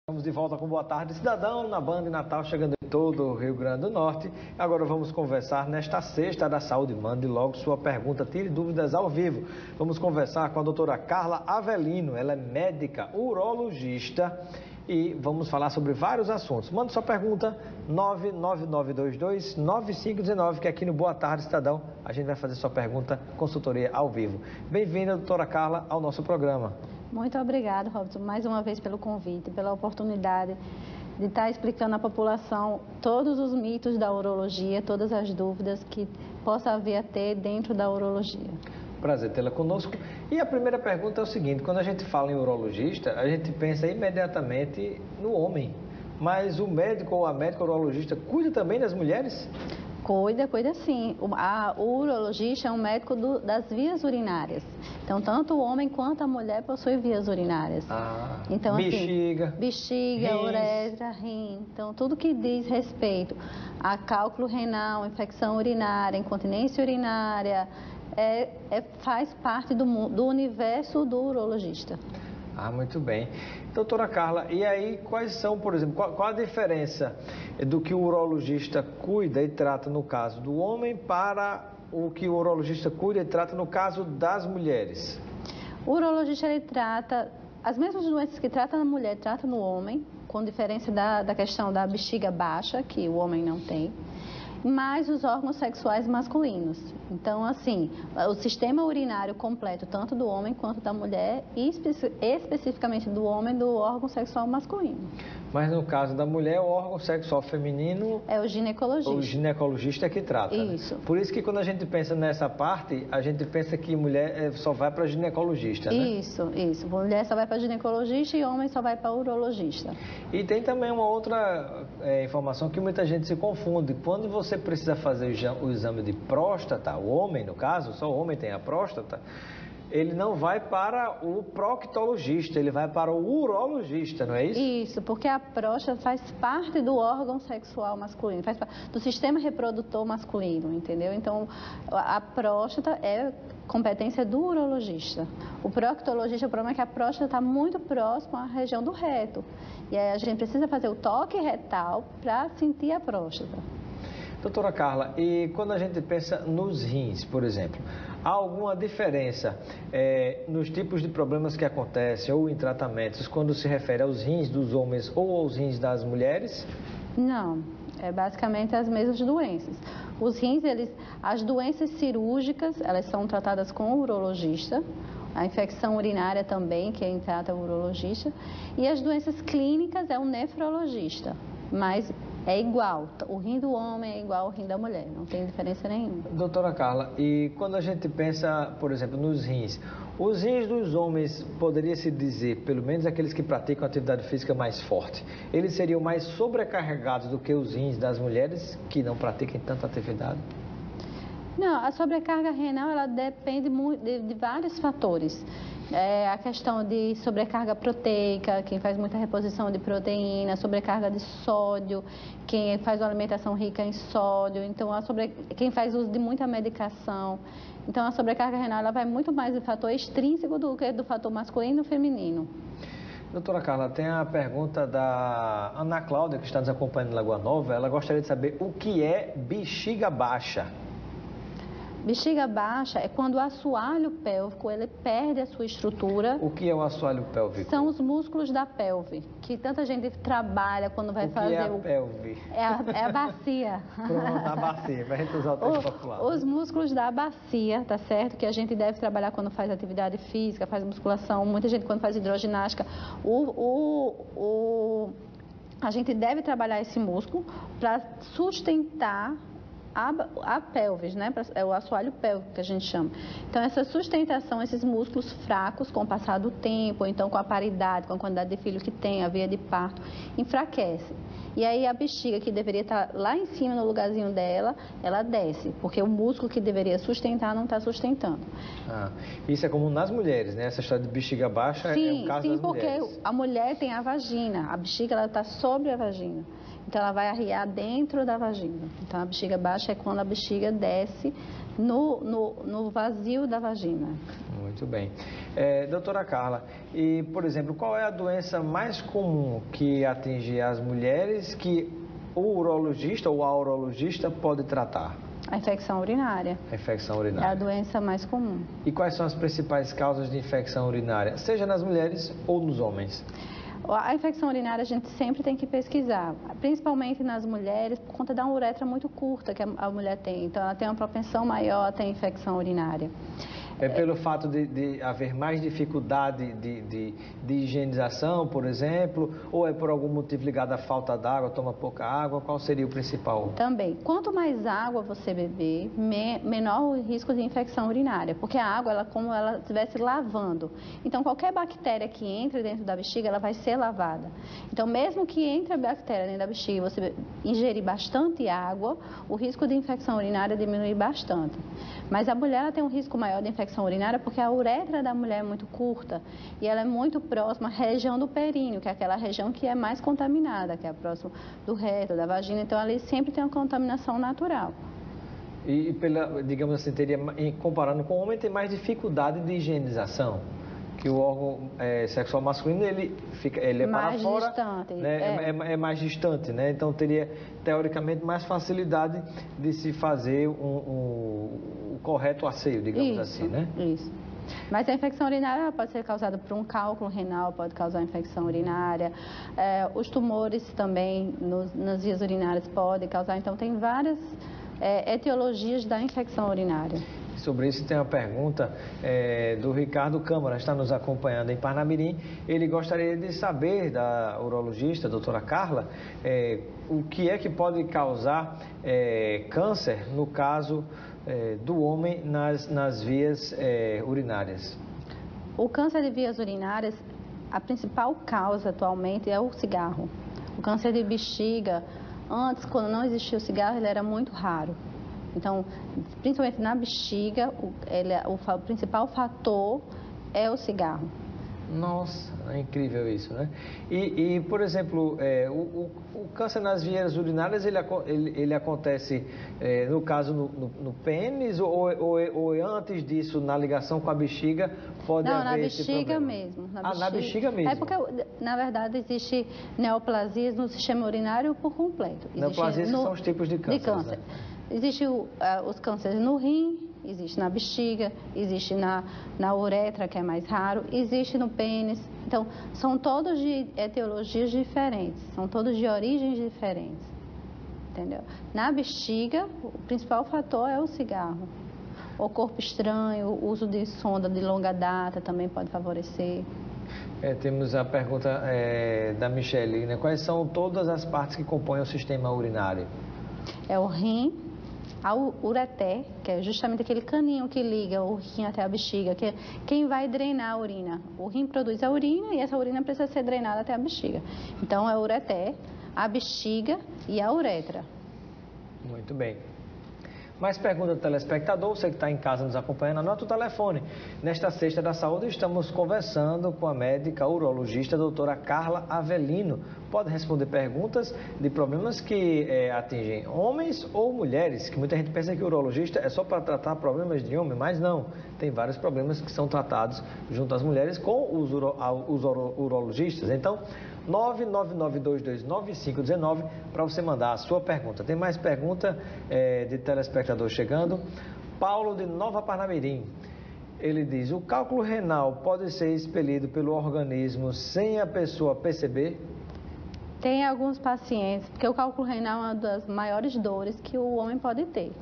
Estamos de volta com Boa Tarde Cidadão, na Band Natal, chegando em todo o Rio Grande do Norte. Agora vamos conversar nesta sexta da saúde. Mande logo sua pergunta, tire dúvidas ao vivo. Vamos conversar com a doutora Carla Avelino, ela é médica urologista e vamos falar sobre vários assuntos. Mande sua pergunta, 99922-9519, que aqui no Boa Tarde Cidadão a gente vai fazer sua pergunta, consultoria ao vivo. Bem-vinda, doutora Carla, ao nosso programa. Muito obrigada, Robson, mais uma vez pelo convite, pela oportunidade de estar explicando à população todos os mitos da urologia, todas as dúvidas que possa haver a ter dentro da urologia. Prazer tê-la conosco. E a primeira pergunta é o seguinte: quando a gente fala em urologista, a gente pensa imediatamente no homem. Mas o médico ou a médica urologista cuida também das mulheres? Cuida sim. O urologista é um médico das vias urinárias. Então, tanto o homem quanto a mulher possuem vias urinárias. Então, bexiga, assim, bexiga, uretra, rim. Então, tudo que diz respeito a cálculo renal, infecção urinária, incontinência urinária, faz parte do universo do urologista. Muito bem. Doutora Carla, e aí quais são, por exemplo, qual a diferença do que o urologista cuida e trata no caso do homem para o que o urologista cuida e trata no caso das mulheres? O urologista, ele trata as mesmas doenças que trata na mulher, trata no homem, com diferença da questão da bexiga baixa, que o homem não tem, mais os órgãos sexuais masculinos. Então, assim, o sistema urinário completo, tanto do homem quanto da mulher, e especificamente do homem, do órgão sexual masculino. Mas no caso da mulher, o órgão sexual feminino é o ginecologista. O ginecologista é que trata. Isso. Né? Por isso que quando a gente pensa nessa parte, a gente pensa que mulher só vai para ginecologista, né? Isso. Mulher só vai para ginecologista e homem só vai para urologista. E tem também uma outra informação que muita gente se confunde. Quando você precisa fazer o exame de próstata, o homem no caso, só o homem tem a próstata, ele não vai para o proctologista, ele vai para o urologista, não é isso? Isso, porque a próstata faz parte do órgão sexual masculino, faz parte do sistema reprodutor masculino, entendeu? Então, a próstata é competência do urologista. O proctologista, o problema é que a próstata está muito próxima à região do reto. E aí a gente precisa fazer o toque retal para sentir a próstata. Doutora Carla, e quando a gente pensa nos rins, por exemplo, há alguma diferença nos tipos de problemas que acontecem ou em tratamentos quando se refere aos rins dos homens ou aos rins das mulheres? Não, é basicamente as mesmas doenças. Os rins, as doenças cirúrgicas, elas são tratadas com o urologista. A infecção urinária também, quem trata é o urologista. E as doenças clínicas é o nefrologista, mas é igual, o rim do homem é igual ao rim da mulher, não tem diferença nenhuma. Doutora Carla, e quando a gente pensa, por exemplo, nos rins, os rins dos homens, poderia-se dizer, pelo menos aqueles que praticam atividade física mais forte, eles seriam mais sobrecarregados do que os rins das mulheres que não praticam tanta atividade? Não, a sobrecarga renal, ela depende de vários fatores. A questão de sobrecarga proteica, quem faz muita reposição de proteína, sobrecarga de sódio, quem faz uma alimentação rica em sódio, então quem faz uso de muita medicação. Então a sobrecarga renal ela vai muito mais do fator extrínseco do que do fator masculino e feminino. Doutora Carla, tem a pergunta da Ana Cláudia, que está nos acompanhando em Lagoa Nova. Ela gostaria de saber o que é bexiga baixa. Bexiga baixa é quando o assoalho pélvico ele perde a sua estrutura. O que é o assoalho pélvico? São os músculos da pelve, que tanta gente trabalha quando vai fazer... O que é a pelve? É a bacia. Pronto, a bacia, para a gente usar o termo popular. Os músculos da bacia, tá certo? Que a gente deve trabalhar quando faz atividade física, faz musculação, muita gente quando faz hidroginástica. A gente deve trabalhar esse músculo para sustentar a pelvis, né? É o assoalho pélvico que a gente chama. Então, essa sustentação, esses músculos fracos, com o passar do tempo, ou então com a paridade, com a quantidade de filho que tem, a via de parto, enfraquece. E aí a bexiga, que deveria estar lá em cima, no lugarzinho dela, ela desce, porque o músculo que deveria sustentar não está sustentando. Isso é comum nas mulheres, né? Essa história de bexiga baixa é o caso das mulheres. Sim, porque a mulher tem a vagina, a bexiga ela está sobre a vagina. Então, ela vai arriar dentro da vagina. Então, a bexiga baixa é quando a bexiga desce no vazio da vagina. Muito Muito bem. Doutora Carla, e, por exemplo, qual é a doença mais comum que atinge as mulheres que o urologista ou a urologista pode tratar? A infecção urinária. A infecção É a urinária. doença mais comum. E quais são as principais causas de infecção urinária, seja nas mulheres ou nos homens? A infecção urinária a gente sempre tem que pesquisar, principalmente nas mulheres, por conta da uretra muito curta que a mulher tem. Então, ela tem uma propensão maior a ter infecção urinária. É pelo fato de haver mais dificuldade de higienização, por exemplo, ou é por algum motivo ligado à falta d'água, toma pouca água? Qual seria o principal? Também, quanto mais água você beber, menor o risco de infecção urinária, porque a água, ela como ela estivesse lavando. Então, qualquer bactéria que entre dentro da bexiga, ela vai ser lavada. Então, mesmo que entre a bactéria dentro da bexiga e você ingerir bastante água, o risco de infecção urinária diminui bastante. Mas a mulher ela tem um risco maior de infecção urinária porque a uretra da mulher é muito curta e ela é muito próxima à região do períneo, que é aquela região que é mais contaminada, que é próxima do reto, da vagina. Então, ali sempre tem uma contaminação natural. E digamos assim, comparando com o homem, tem mais dificuldade de higienização? Que o órgão sexual masculino, ele é mais para fora, distante, né? É mais distante, né? Então teria, teoricamente, mais facilidade de se fazer o correto asseio, digamos assim, né? Isso. Mas a infecção urinária pode ser causada por um cálculo renal, pode causar infecção urinária. Os tumores também nas vias urinárias podem causar. Então, tem várias etiologias da infecção urinária. Sobre isso tem uma pergunta do Ricardo Câmara, está nos acompanhando em Parnamirim. Ele gostaria de saber da urologista, doutora Carla, o que é que pode causar câncer no caso do homem nas vias urinárias. O câncer de vias urinárias, a principal causa atualmente é o cigarro. O câncer de bexiga, antes, quando não existia o cigarro, ele era muito raro. Então, principalmente na bexiga, o principal fator é o cigarro. Nossa, é incrível isso, né? E por exemplo, o câncer nas vias urinárias, ele acontece, no caso, no pênis ou antes disso, na ligação com a bexiga, pode haver esse problema? Não, na bexiga mesmo. Na bexiga mesmo? É porque, na verdade, existe neoplasias no sistema urinário por completo. Neoplasias são os tipos de câncer. Né? Existem os cânceres no rim, existe na bexiga, existe na uretra, que é mais raro, existe no pênis. Então, são todos de etiologias diferentes, são todos de origens diferentes, entendeu? Na bexiga, o principal fator é o cigarro. O corpo estranho, o uso de sonda de longa data também pode favorecer. Temos a pergunta da Michele, né? Quais são todas as partes que compõem o sistema urinário? É o rim, a ureter, que é justamente aquele caninho que liga o rim até a bexiga, que é quem vai drenar a urina. O rim produz a urina e essa urina precisa ser drenada até a bexiga. Então, é o ureter, a bexiga e a uretra. Muito bem. Mais pergunta do telespectador, você que está em casa nos acompanhando, anota o telefone. Nesta Sexta da Saúde, estamos conversando com a médica urologista, doutora Carla Avelino. Pode responder perguntas de problemas que atingem homens ou mulheres, que muita gente pensa que o urologista é só para tratar problemas de homem, mas não. Tem vários problemas que são tratados junto às mulheres com os urologistas. Então, 999229519 para você mandar a sua pergunta. Tem mais pergunta de telespectador chegando. Paulo de Nova Parnamirim. Ele diz: o cálculo renal pode ser expelido pelo organismo sem a pessoa perceber? Tem alguns pacientes, porque o cálculo renal é uma das maiores dores que o homem pode ter.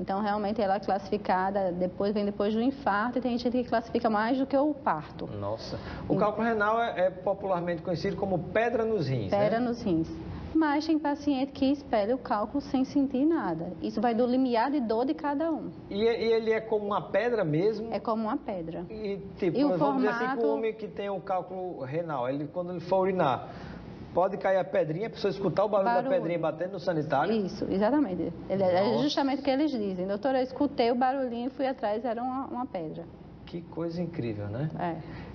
Então, realmente, ela é classificada, vem depois do infarto, e tem gente que classifica mais do que o parto. Nossa. O cálculo renal é popularmente conhecido como pedra nos rins, pedra né? nos rins. Mas tem paciente que espelha o cálculo sem sentir nada. Isso vai do limiar de dor de cada um. E ele é como uma pedra mesmo? É como uma pedra. E tipo, o vamos dizer assim, que o homem que tem o cálculo renal, quando ele for urinar, pode cair a pedrinha, a pessoa escutar o barulho da pedrinha batendo no sanitário? Isso, exatamente. É justamente o que eles dizem. Doutora, eu escutei o barulhinho e fui atrás, era uma pedra. Que coisa incrível, né?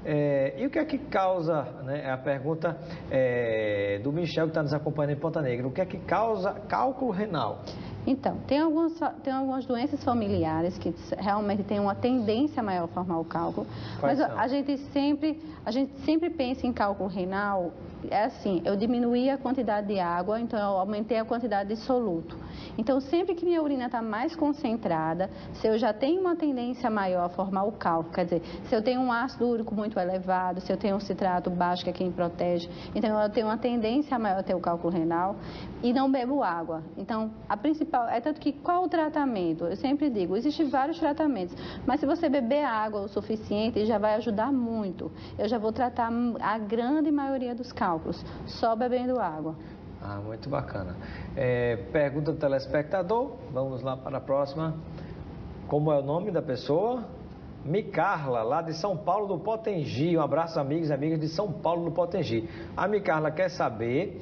É. E o que é que causa, né, a pergunta do Michel, que está nos acompanhando em Ponta Negra, o que é que causa cálculo renal? Então, tem algumas doenças familiares que realmente têm uma tendência maior a formar o cálculo. Quais mas são? a gente sempre pensa em cálculo renal, é assim, eu diminuí a quantidade de água, então eu aumentei a quantidade de soluto. Então, sempre que minha urina está mais concentrada, se eu já tenho uma tendência maior a formar o cálculo, quer dizer, se eu tenho um ácido úrico muito elevado, se eu tenho um citrato baixo, que é quem protege, então eu tenho uma tendência maior a ter o cálculo renal e não bebo água. Então, a principal, é tanto que qual o tratamento? Eu sempre digo, existem vários tratamentos, mas se você beber água o suficiente, já vai ajudar muito. Eu já vou tratar a grande maioria dos cálculos, só bebendo água. Ah, muito bacana. Pergunta do telespectador, vamos lá para a próxima. Como é o nome da pessoa? Micarla, lá de São Paulo do Potengi. Um abraço, amigos e amigas de São Paulo do Potengi. A Micarla quer saber,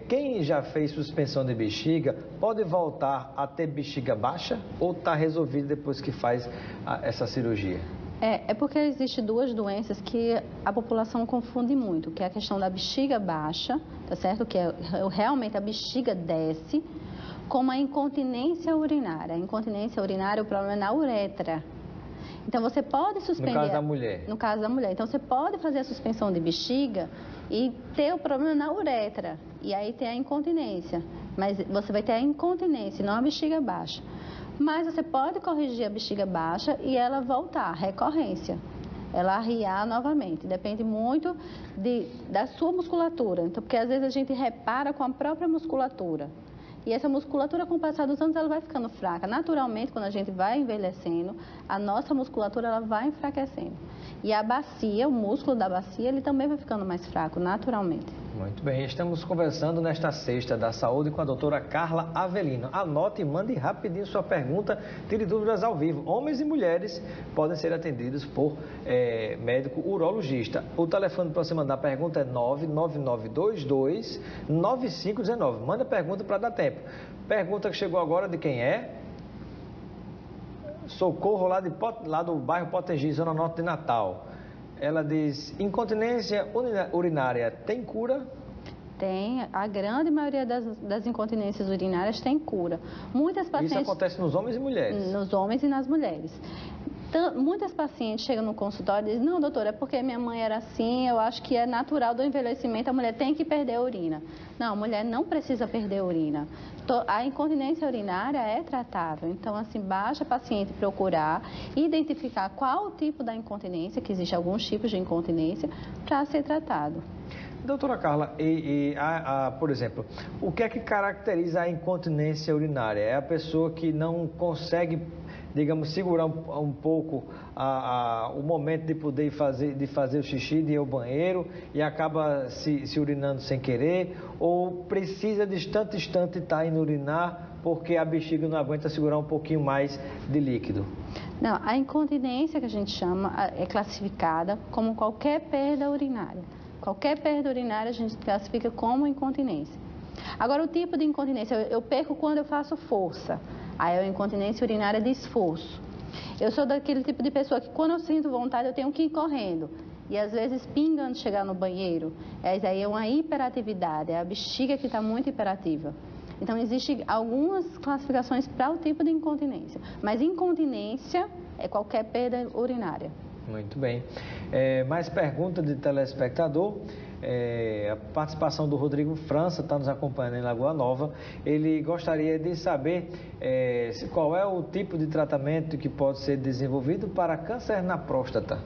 quem já fez suspensão de bexiga, pode voltar a ter bexiga baixa ou está resolvido depois que faz essa cirurgia? É porque existem duas doenças que a população confunde muito, que é a questão da bexiga baixa, tá certo? Que realmente a bexiga desce, como a incontinência urinária. A incontinência urinária, o problema é na uretra. Então, você pode suspender... No caso da mulher. No caso da mulher. Então, você pode fazer a suspensão de bexiga e ter o problema na uretra. E aí ter a incontinência. Mas você vai ter a incontinência, não a bexiga baixa. Mas você pode corrigir a bexiga baixa e ela voltar, recorrência. Ela arriar novamente. Depende muito da sua musculatura. Então, porque às vezes a gente repara com a própria musculatura. E essa musculatura, com o passar dos anos, ela vai ficando fraca. Naturalmente, quando a gente vai envelhecendo, a nossa musculatura ela vai enfraquecendo. E a bacia, o músculo da bacia, ele também vai ficando mais fraco, naturalmente. Muito bem, estamos conversando nesta sexta da saúde com a doutora Carla Avelino. Anote e mande rapidinho sua pergunta, tire dúvidas ao vivo. Homens e mulheres podem ser atendidos por médico urologista. O telefone para você mandar a pergunta é 99922-9519. Manda a pergunta para dar tempo. Pergunta que chegou agora de quem é? Socorro, lá do bairro Potengi, Zona Norte de Natal. Ela diz, incontinência urinária tem cura? Tem, a grande maioria das incontinências urinárias tem cura. Muitas pacientes... Isso acontece nos homens e mulheres? Nos homens e nas mulheres. Muitas pacientes chegam no consultório e dizem, não, doutora, é porque minha mãe era assim, eu acho que é natural do envelhecimento, a mulher tem que perder a urina. Não, a mulher não precisa perder a urina. A incontinência urinária é tratável, então, assim, basta a paciente procurar, identificar qual o tipo da incontinência, que existe alguns tipos de incontinência, para ser tratado. Doutora Carla, por exemplo, o que é que caracteriza a incontinência urinária? É a pessoa que não consegue, digamos, segurar um pouco o momento de poder fazer o xixi, de ir ao banheiro e acaba se urinando sem querer, ou precisa de instante estar indo urinar porque a bexiga não aguenta segurar um pouquinho mais de líquido? Não, a incontinência que a gente chama é classificada como qualquer perda urinária. Qualquer perda urinária a gente classifica como incontinência. Agora, o tipo de incontinência, eu perco quando eu faço força. Aí é a incontinência urinária de esforço. Eu sou daquele tipo de pessoa que quando eu sinto vontade eu tenho que ir correndo. E às vezes pinga antes de chegar no banheiro. Aí é uma hiperatividade, é a bexiga que está muito hiperativa. Então, existem algumas classificações para o tipo de incontinência. Mas incontinência é qualquer perda urinária. Muito bem. Mais pergunta de telespectador. A participação do Rodrigo França está nos acompanhando em Lagoa Nova. Ele gostaria de saber qual é o tipo de tratamento que pode ser desenvolvido para câncer na próstata.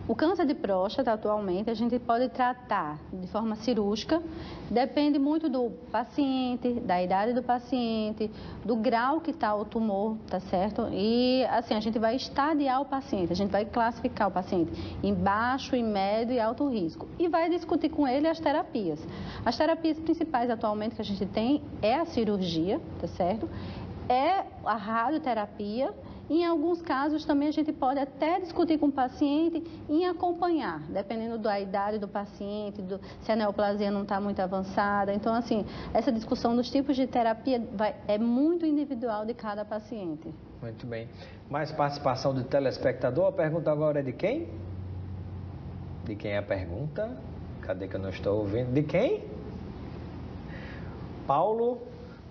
O câncer de próstata, atualmente, a gente pode tratar de forma cirúrgica, depende muito do paciente, da idade do paciente, do grau que está o tumor, tá certo? E, assim, a gente vai estadiar o paciente, a gente vai classificar o paciente em baixo, em médio e alto risco. E vai discutir com ele as terapias. As terapias principais, atualmente, que a gente tem é a cirurgia, tá certo? É a radioterapia. Em alguns casos também a gente pode até discutir com o paciente em acompanhar, dependendo da idade do paciente, se a neoplasia não está muito avançada. Então, assim, essa discussão dos tipos de terapia é muito individual de cada paciente. Muito bem. Mais participação do telespectador. A pergunta agora é de quem? De quem é a pergunta? Cadê que eu não estou ouvindo? De quem? Paulo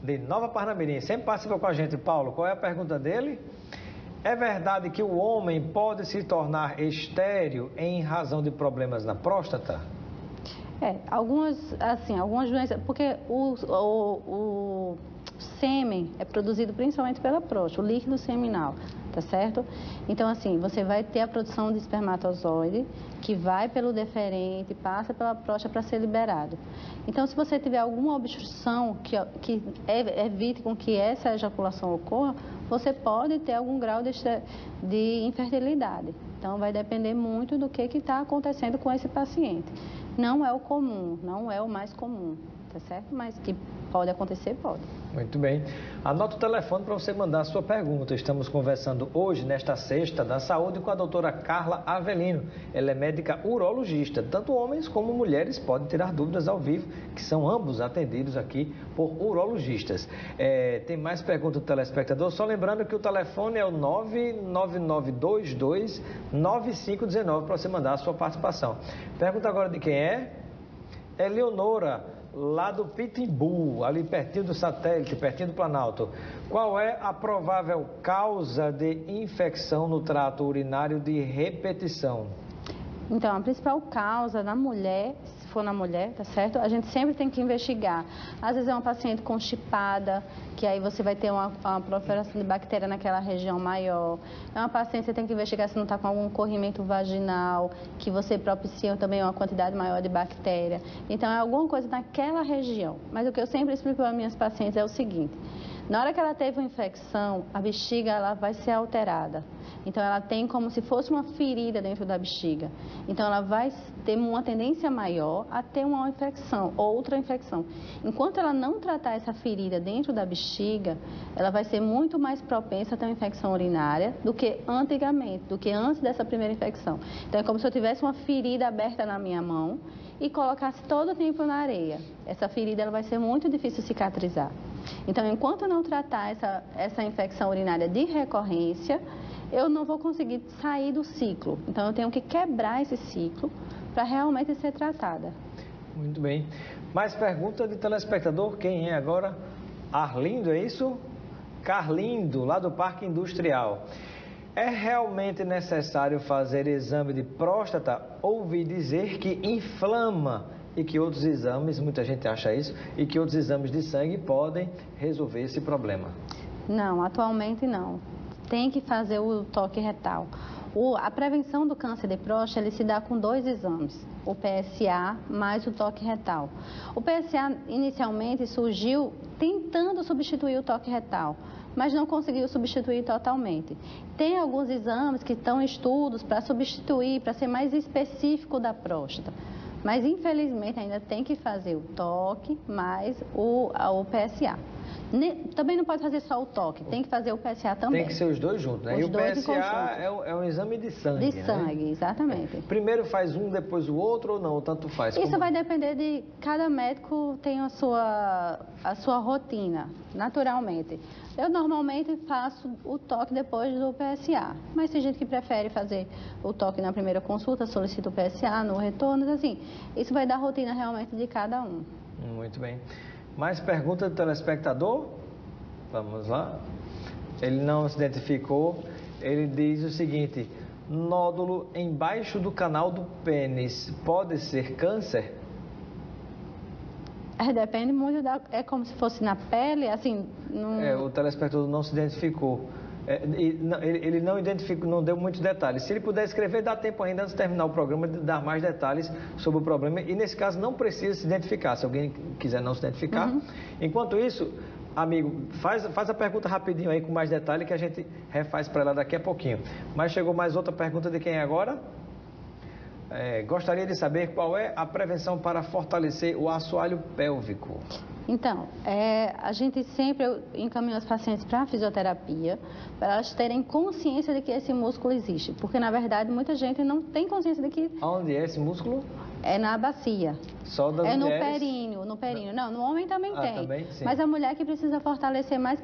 de Nova Parnamirim, sempre participa com a gente. Paulo, qual é a pergunta dele? É verdade que o homem pode se tornar estéril em razão de problemas na próstata? Algumas doenças, porque o sêmen é produzido principalmente pela próstata, o líquido seminal, tá certo? Então, assim, você vai ter a produção de espermatozoide, que vai pelo deferente, passa pela próstata para ser liberado. Então, se você tiver alguma obstrução que evite com que essa ejaculação ocorra, você pode ter algum grau de infertilidade. Então, vai depender muito do que está acontecendo com esse paciente. Não é o comum, não é o mais comum, tá certo? Mas que pode acontecer, pode. Muito bem. Anota o telefone para você mandar a sua pergunta. Estamos conversando hoje, nesta sexta, da saúde com a doutora Carla Avelino. Ela é médica urologista. Tanto homens como mulheres podem tirar dúvidas ao vivo, que são ambos atendidos aqui por urologistas. Tem mais perguntas do telespectador? Só lembrando que o telefone é o 99922-9519 para você mandar a sua participação. Pergunta agora de quem é? É Leonora, lá do Pitimbu, ali pertinho do satélite, pertinho do Planalto. Qual é a provável causa de infecção no trato urinário de repetição? Então, a principal causa na mulher, se for na mulher, tá certo? A gente sempre tem que investigar. Às vezes é uma paciente constipada, que aí você vai ter uma proliferação de bactéria naquela região maior. É uma paciente que você tem que investigar se não está com algum corrimento vaginal, que você propicia também uma quantidade maior de bactéria. Então, é alguma coisa naquela região. Mas o que eu sempre explico para minhas pacientes é o seguinte: na hora que ela teve uma infecção, a bexiga ela vai ser alterada. Então, ela tem como se fosse uma ferida dentro da bexiga. Então, ela vai ter uma tendência maior a ter uma infecção, outra infecção. Enquanto ela não tratar essa ferida dentro da bexiga, ela vai ser muito mais propensa a ter uma infecção urinária do que antigamente, do que antes dessa primeira infecção. Então, é como se eu tivesse uma ferida aberta na minha mão e colocasse todo o tempo na areia. Essa ferida ela vai ser muito difícil de cicatrizar. Então, enquanto eu não tratar essa infecção urinária de recorrência, eu não vou conseguir sair do ciclo. Então, eu tenho que quebrar esse ciclo para realmente ser tratada. Muito bem. Mais pergunta de telespectador? Quem é agora? Arlindo, é isso? Carlindo, lá do Parque Industrial. É realmente necessário fazer exame de próstata? Ouvi dizer que inflama e que outros exames, muita gente acha isso, e que outros exames de sangue podem resolver esse problema. Não, atualmente não. Tem que fazer o toque retal. A prevenção do câncer de próstata ele se dá com 2 exames, o PSA mais o toque retal. O PSA inicialmente surgiu tentando substituir o toque retal, mas não conseguiu substituir totalmente. Tem alguns exames que estão em estudos para substituir, para ser mais específico da próstata. Mas infelizmente ainda tem que fazer o toque mais o PSA. Também não pode fazer só o toque, tem que fazer o PSA também. Tem que ser os dois juntos, né? Os e o dois PSA é um exame de sangue, de sangue, né? Exatamente. Primeiro faz um, depois o outro ou não? Tanto faz? Isso vai depender de... Cada médico tem a sua rotina, naturalmente. Eu normalmente faço o toque depois do PSA, mas tem gente que prefere fazer o toque na primeira consulta, solicita o PSA no retorno, assim, isso vai dar rotina realmente de cada um. Muito bem. Mais pergunta do telespectador? Vamos lá. Ele não se identificou. Ele diz o seguinte: nódulo embaixo do canal do pênis pode ser câncer? Depende muito é como se fosse na pele, assim... O telespectador não se identificou. Ele não identificou, não deu muitos detalhes. Se ele puder escrever, dá tempo ainda antes de terminar o programa de dar mais detalhes sobre o problema. E nesse caso não precisa se identificar, se alguém quiser não se identificar. Enquanto isso, amigo, faz a pergunta rapidinho aí com mais detalhe que a gente refaz para ela daqui a pouquinho. Mas chegou mais outra pergunta de quem é agora? Gostaria de saber qual é a prevenção para fortalecer o assoalho pélvico. Então, a gente sempre encaminha os pacientes para a fisioterapia, para elas terem consciência de que esse músculo existe. Porque, na verdade, muita gente não tem consciência de que... Onde é esse músculo? é na bacia. Só das mulheres? mulheres? No períneo. Não, no homem também tem. Também, sim. Mas a mulher que precisa fortalecer mais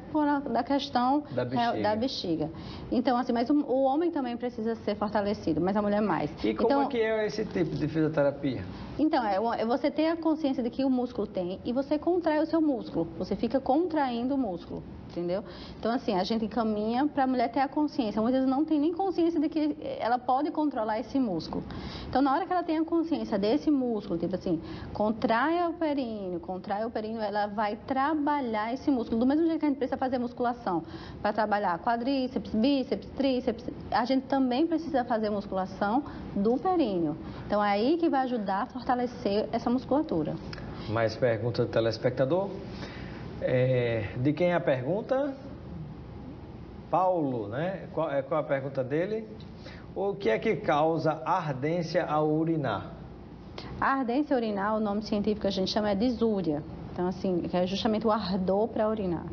da questão da bexiga. Então, assim, mas o homem também precisa ser fortalecido, mas a mulher mais. E como é que é esse tipo de fisioterapia? Então, é você ter a consciência de que o músculo tem e você contrai o seu músculo. Você fica contraindo o músculo, entendeu? Então, assim, a gente caminha para a mulher ter a consciência. Muitas vezes não tem nem consciência de que ela pode controlar esse músculo. Então, na hora que ela tem a consciência desse músculo, tipo assim, contrai o períneo, ela vai trabalhar esse músculo. Do mesmo jeito que a gente precisa fazer musculação para trabalhar quadríceps, bíceps, tríceps, a gente também precisa fazer musculação do períneo. Então, é aí que vai ajudar a fortalecer essa musculatura. Mais pergunta do telespectador. De quem é a pergunta? Paulo, né? Qual é a pergunta dele? O que é que causa ardência ao urinar? A ardência urinar, o nome científico que a gente chama é disúria. Então, assim, é justamente o ardor para urinar.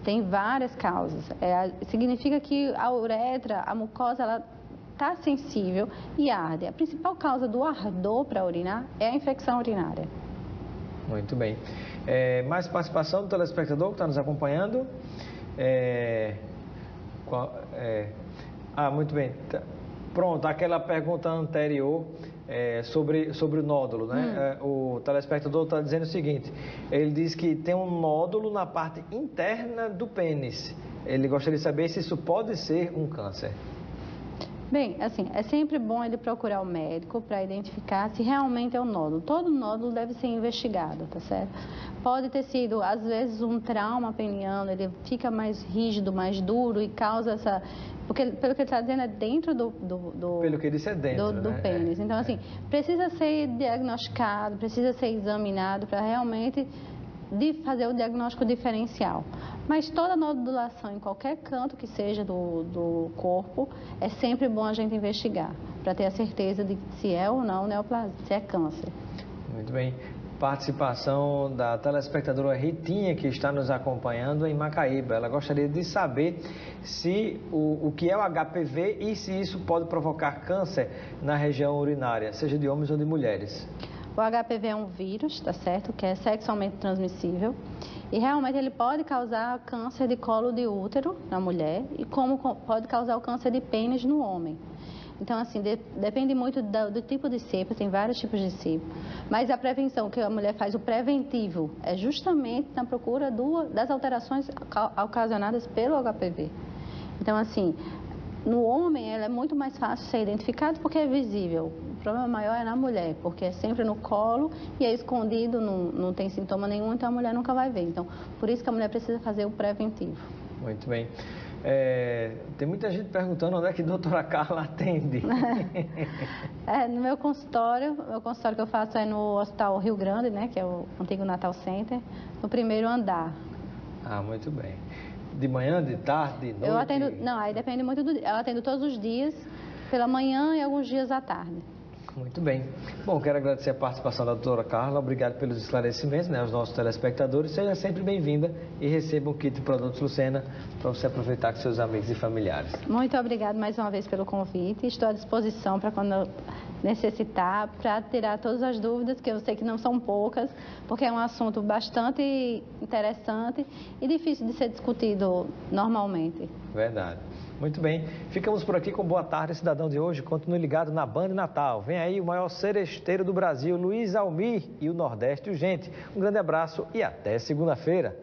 Tem várias causas. Significa que a uretra, a mucosa, ela está sensível e arde. A principal causa do ardor para urinar é a infecção urinária. Muito bem. Mais participação do telespectador que está nos acompanhando? Muito bem. Pronto, aquela pergunta anterior sobre o nódulo, né? O telespectador está dizendo o seguinte: ele diz que tem um nódulo na parte interna do pênis. Ele gostaria de saber se isso pode ser um câncer. Bem, assim, é sempre bom ele procurar o médico para identificar se realmente é um nódulo. Todo nódulo deve ser investigado, tá certo? Pode ter sido, às vezes, um trauma peniano, ele fica mais rígido, mais duro e causa essa... Porque, pelo que ele está dizendo, é dentro Pelo que ele disse, é dentro, do né? pênis. Então, assim, precisa ser diagnosticado, precisa ser examinado para realmente fazer o diagnóstico diferencial. Mas toda nodulação em qualquer canto que seja do corpo, é sempre bom a gente investigar, para ter a certeza de se é ou não neoplasia, se é câncer. Muito bem. Participação da telespectadora Ritinha, que está nos acompanhando em Macaíba. Ela gostaria de saber se o que é o HPV e se isso pode provocar câncer na região urinária, seja de homens ou de mulheres. O HPV é um vírus, tá certo? Que é sexualmente transmissível. E realmente ele pode causar câncer de colo de útero na mulher e como pode causar o câncer de pênis no homem. Então, assim, depende muito do tipo de cepa, tem vários tipos de cepa. Mas a prevenção que a mulher faz, o preventivo, é justamente na procura das alterações ocasionadas pelo HPV. Então, assim, no homem ela é muito mais fácil ser identificado porque é visível. O problema maior é na mulher, porque é sempre no colo e é escondido, não tem sintoma nenhum, então a mulher nunca vai ver. Então, por isso que a mulher precisa fazer o preventivo. Muito bem. Tem muita gente perguntando onde é que a doutora Carla atende. No meu consultório que eu faço é no Hospital Rio Grande, né, que é o antigo Natal Center, no primeiro andar. Ah, muito bem. De manhã, de tarde, de noite? Eu atendo, não, aí depende muito eu atendo todos os dias, pela manhã e alguns dias à tarde. Muito bem. Bom, quero agradecer a participação da doutora Carla, obrigado pelos esclarecimentos, né, aos nossos telespectadores. Seja sempre bem-vinda e receba um kit de produtos Lucena para você aproveitar com seus amigos e familiares. Muito obrigada mais uma vez pelo convite. Estou à disposição para quando necessitar, para tirar todas as dúvidas, que eu sei que não são poucas, porque é um assunto bastante interessante e difícil de ser discutido normalmente. Verdade. Muito bem, ficamos por aqui com Boa Tarde, Cidadão de hoje. Continue ligado na Band Natal. Vem aí o maior seresteiro do Brasil, Luiz Almir e o Nordeste Urgente. Um grande abraço e até segunda-feira.